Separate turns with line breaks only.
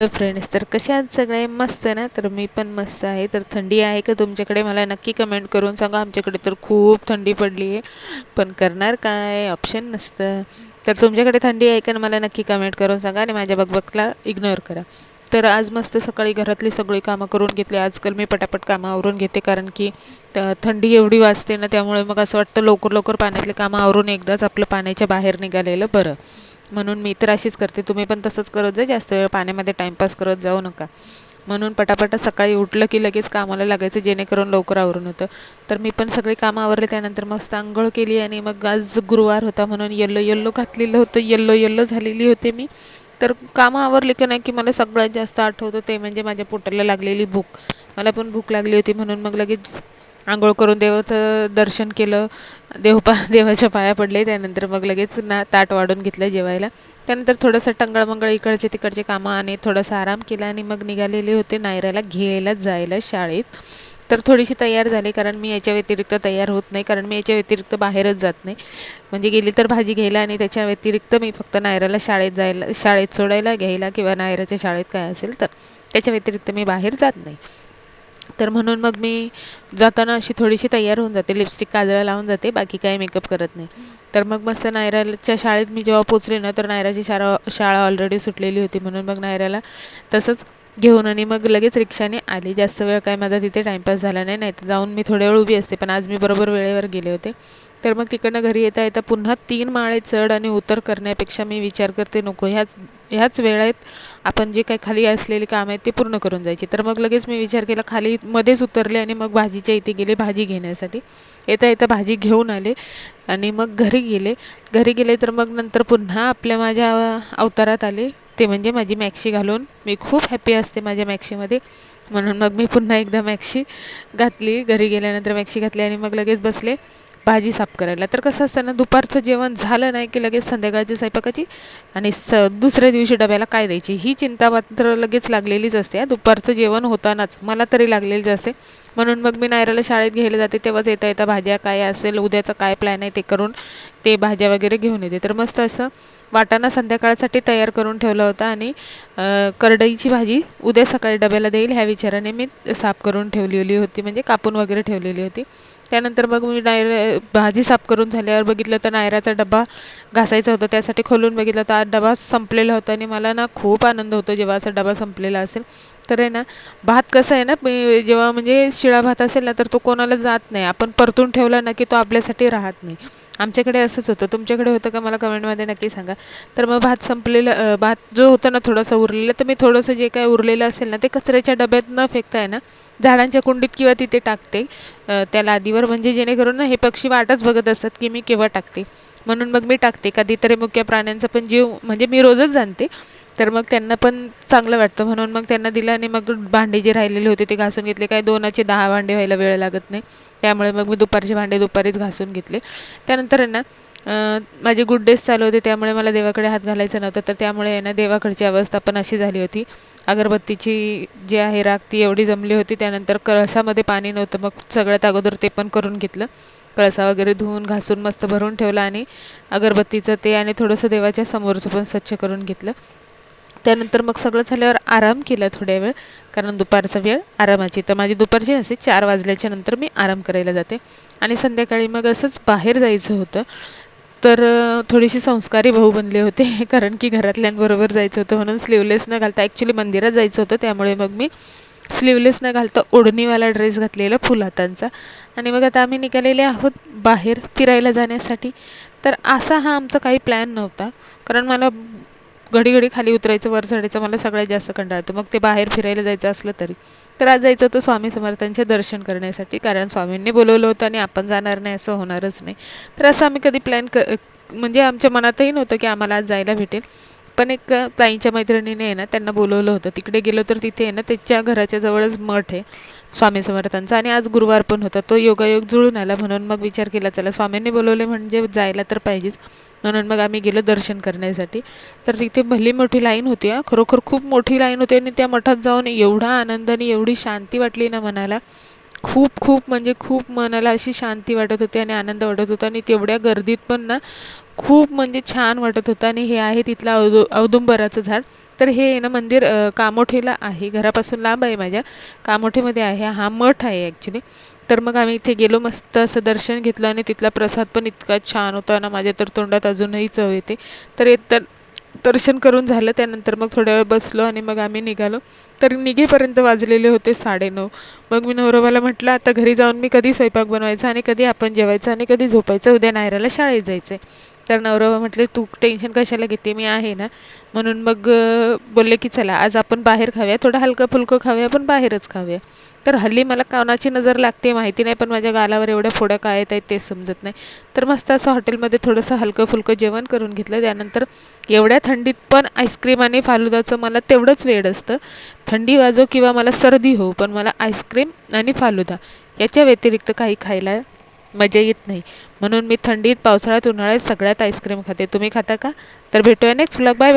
तर फ्रेंड्स, तर कसे आहात सगळे? मस्त ना? तर मी पण मस्त आहे. तर थंडी आहे का तुमच्याकडे? मला नक्की कमेंट करून सांगा. आमच्याकडे तर खूप थंडी पडली आहे, पण करणार काय? ऑप्शन नसतं. तर तुमच्याकडे थंडी आहे का? मला नक्की कमेंट करून सांगा आणि माझ्या बकबकला इग्नोर करा. तर आज मस्त सकाळी घरातली सगळी कामं करून घेतली. आजकाल मी पटापट कामं आवरून घेते, कारण की थंडी एवढी वाजते ना, त्यामुळे मग असं वाटतं लवकर लवकर पाण्यातले कामं आवरून एकदाच आपलं पाण्याच्या बाहेर निघालेलं बरं. म्हणून मी तर अशीच करते. तुम्ही पण तसंच करत जा. जास्त वेळ पाण्यामध्ये टाईमपास करत जाऊ नका. म्हणून पटापटा सकाळी उठलं की लगेच कामाला लागायचं, जेणेकरून लवकर आवरून होतं. तर मी पण सगळी कामं आवरले. त्यानंतर मस्त अंघोळ केली आणि मग आज गुरुवार होता म्हणून येल्लो येल्लो घातलेलं होतं. येल्लो येल्लो झालेली होते मी. तर कामं आवरली की नाही की मला सगळ्यात जास्त आठवतं ते म्हणजे माझ्या पोटाला लागलेली भूक. मला पण भूक लागली होती, म्हणून मग लगेच अंघोळ करून देवाचं दर्शन केलं. देवाच्या पाया पडले. त्यानंतर मग लगेच ताट वाढून घेतलं जेवायला. त्यानंतर थोडंसं टंगळमंगळ इकडचे तिकडचे कामं आणि थोडासा आराम केला आणि मग निघालेले होते नायराला घ्यायला जायला शाळेत. तर थोडीशी तयार झाली, कारण मी याच्या व्यतिरिक्त तयार होत नाही, कारण मी याच्या व्यतिरिक्त बाहेरच जात नाही. म्हणजे गेली तर भाजी घ्यायला, आणि त्याच्या व्यतिरिक्त मी फक्त नायराला शाळेत सोडायला, घ्यायला किंवा नायराच्या शाळेत काय असेल तर त्याच्या व्यतिरिक्त मी बाहेर जात नाही. तर म्हणून मग मी जाताना अशी थोडीशी तयार होऊन जाते, लिपस्टिक काजळ लावून जाते, बाकी काही मेकअप करत नाही. तर मग मस्त नायराच्या शाळेत मी जेव्हा पोचले ना, तर नायराची शाळा ऑलरेडी सुटलेली होती, म्हणून मग नायराला तसंच घेऊन आणि मग लगेच रिक्षाने आली. जास्त वेळ काय माझा तिथे टाईमपास झाला नाही, नाही तर जाऊन मी थोड्या वेळ उभी असते, पण आज मी बरोबर वेळेवर गेले होते. तर मग तिकडनं घरी येता येता पुन्हा 3 माळे चढ आणि उतर करण्यापेक्षा मी विचार करते नको, ह्याच वेळेत आपण जे काही खाली असलेली काम आहेत ते पूर्ण करून जायचे. तर मग लगेच मी विचार केला, खाली मध्येच उतरले आणि मग भाजीच्या इथे गेले भाजी घेण्यासाठी. येता येता भाजी घेऊन आले आणि मग घरी गेले तर मग नंतर पुन्हा माझ्या अवतारात आले, ते म्हणजे माझी मॅक्सी घालून. मी खूप हॅप्पी असते माझ्या मॅक्सीमध्ये, म्हणून मग मी पुन्हा एकदा मॅक्सी घातली. घरी गेल्यानंतर मॅक्सी घातली आणि मग लगेच बसले भाजी साफ करायला. तर कसं असतं ना, दुपारचं जेवण झालं नाही की लगेच संध्याकाळची स्वयंपाकाची आणि दुसऱ्या दिवशी डब्याला काय द्यायची ही चिंता मात्र लगेच लागलेलीच असते. दुपारचं जेवण होतानाच मला तरी लागलेलीच असते. म्हणून मग मी नायराला शाळेत घ्यायला जाते, तेव्हाच येता येता भाज्या काय असेल, उद्याचं काय प्लॅन आहे ते करून ते भाज्या वगैरे घेऊन येते. तर मस्त असं वाटाणा संध्याकाळसाठी तयार करून ठेवला होता आणि करडईची भाजी उद्या सकाळी डब्याला देईल ह्या विचाराने मी साफ करून ठेवलेली होती, म्हणजे कापून वगैरे ठेवलेली होती. त्यानंतर मग मी भाजी साफ करून झाल्यावर बघितलं तर नायराचा डबा घासायचा होता, त्यासाठी खोलून बघितलं तर आज डबा संपलेला होता. आणि मला ना खूप आनंद होतो जेव्हा असा डबा संपलेला असेल. तर आहे ना, भात कसं आहे ना, जेव्हा म्हणजे शिळा भात असेल ना, तर तो कोणाला जात नाही. आपण परतून ठेवला ना की तो आपल्यासाठी राहत नाही. आमच्याकडे असंच होतं. तुमच्याकडे होतं का मला कमेंटमध्ये नक्की सांगा. तर मग भात जो होता ना थोडासा उरलेला, तर मी थोडंसं जे काय उरलेलं असेल ना ते कचऱ्याच्या डब्यात न फेकता आहे ना, झाडांच्या कुंडीत किंवा तिथे टाकते त्या लादीवर, म्हणजे जेणेकरून ना हे पक्षी वाटच बघत असतात की मी केव्हा टाकते. म्हणून मग मी टाकते. कधीतरी मुक्या प्राण्यांचा पण जीव म्हणजे मी रोजच जाणते, तर मग त्यांना पण चांगलं वाटतं, म्हणून मग त्यांना दिलं. आणि मग भांडे जे राहिलेले होते ते घासून घेतले. काय 2चे 10 भांडे व्हायला वेळ लागत नाही, त्यामुळे मग मी दुपारचे भांडे दुपारीच घासून घेतले. त्यानंतर आहे ना, माझे गुड डेज चालू होते, त्यामुळे मला देवाकडे हात घालायचं नव्हतं. तर त्यामुळे आहे ना, देवाकडची अवस्था पण अशी झाली होती. अगरबत्तीची जी आहे राख ती एवढी जमली होती. त्यानंतर कळसामध्ये पाणी नव्हतं, मग सगळ्यात अगोदर ते पण करून घेतलं. कळसा वगैरे धुवून घासून मस्त भरून ठेवला आणि अगरबत्तीचं ते आणि थोडंसं देवाच्या समोरचं पण स्वच्छ करून घेतलं. त्यानंतर मग सगळं झाल्यावर आराम केला थोड्या वेळ, कारण दुपारचा वेळ आरामाची. तर माझी दुपारची नसते, 4 वाजल्याच्या नंतर मी आराम करायला जाते. आणि संध्याकाळी मग असंच बाहेर जायचं होतं. तर थोडीशी संस्कारी भाऊ बनले होते कारण की घरातल्यांबरोबर जायचं होतं, म्हणून स्लीवलेस न घालता ॲक्च्युली मंदिरात जायचं होतं, त्यामुळे मग मी स्लीवलेस न घालता ओढणीवाला ड्रेस घातलेला फुल हातांचा. आणि मग आता आम्ही निघालेले आहोत बाहेर फिरायला जाण्यासाठी. तर असा हा आमचा काही प्लॅन नव्हता, कारण मला घडी घडी खाली उतरायचं वर चढायचं मला सगळ्यात जास्त कंटाळा येतो, मग ते बाहेर फिरायला जायचं असलं तरी. तर आज जायचं होतं स्वामी समर्थांचे दर्शन करण्यासाठी, कारण स्वामींनी बोलवलं होतं आणि आपण जाणार नाही असं होणारच नाही. तर असं आम्ही कधी म्हणजे आमच्या मनातही नव्हतं की आम्हाला आज जायला भेटेल. पण एक ताईंच्या मैत्रिणीने आहे ना, त्यांना बोलवलं होतं. तिकडे गेलो तर तिथे आहे ना, त्याच्या घराच्या जवळच मठ आहे स्वामी समर्थांचा, आणि आज गुरुवार पण होता. तो योगायोग जुळून आला, म्हणून मग विचार केला चला स्वामींनी बोलवले म्हणजे जायला तर पाहिजेच. म्हणून मग आम्ही गेलो दर्शन करण्यासाठी. तर तिथे भली मोठी लाईन होती, खरोखर खूप मोठी लाईन होती. आणि त्या मठात जाऊन एवढा आनंद आणि एवढी शांती वाटली ना मनाला, खूप खूप म्हणजे खूप मनाला अशी शांती वाटत होती आणि आनंद वाटत होता. आणि तेवढ्या गर्दीत पण ना खूप म्हणजे छान वाटत होतं. आणि हे आहे तिथलं औदुंबराचं झाड, तर हे आहे ना मंदिर कामोठीला आहे, घरापासून लांब आहे माझ्या, कामोठीमध्ये आहे, हा मठ आहे ॲक्च्युली. तर मग आम्ही इथे गेलो, मस्त असं दर्शन घेतलं आणि तिथला प्रसाद पण इतका छान होता ना, माझ्या तर तोंडात अजूनही चव येते. तर दर्शन करून झालं, त्यानंतर मग थोड्या वेळ बसलो आणि मग आम्ही निघालो. तर निघेपर्यंत वाजलेले होते 9:30. मग मी नवरोबाला म्हटलं, आता घरी जाऊन मी कधी स्वयंपाक बनवायचा आणि कधी आपण जेवायचं आणि कधी झोपायचं, उद्या नायराला शाळेत जायचं आहे. तर नवरोबा म्हटले, तू टेन्शन कशाला घेते, मी आहे ना. म्हणून मग बोलले की चला आज आपण बाहेर खाऊया, थोडं हलकं फुलकं खाऊया, पण बाहेरच खाऊया. तर हल्ली मला कोणाची नजर लागते माहिती नाही, पण माझ्या गालावर एवढ्या फोड्या काय येत आहेत ते समजत नाही. तर मस्त असं हॉटेलमध्ये थोडंसं हलकं फुलकं जेवण करून घेतलं. त्यानंतर एवढ्या थंडीत पण आईस्क्रीम आणि फालुदाचं मला तेवढंच वेड असतं. थंडी वाजो किंवा मला सर्दी हो, पण मला आईस्क्रीम आणि फालुदा याच्या व्यतिरिक्त काही खायला मजा येत नाही. म्हणून मी थंडीत, पावसाळ्यात, उन्हाळ्यात सगळ्यात आईस्क्रीम खाते. तुम्ही खाता का? तर भेटूया नेक्स्ट व्लॉग. बाय.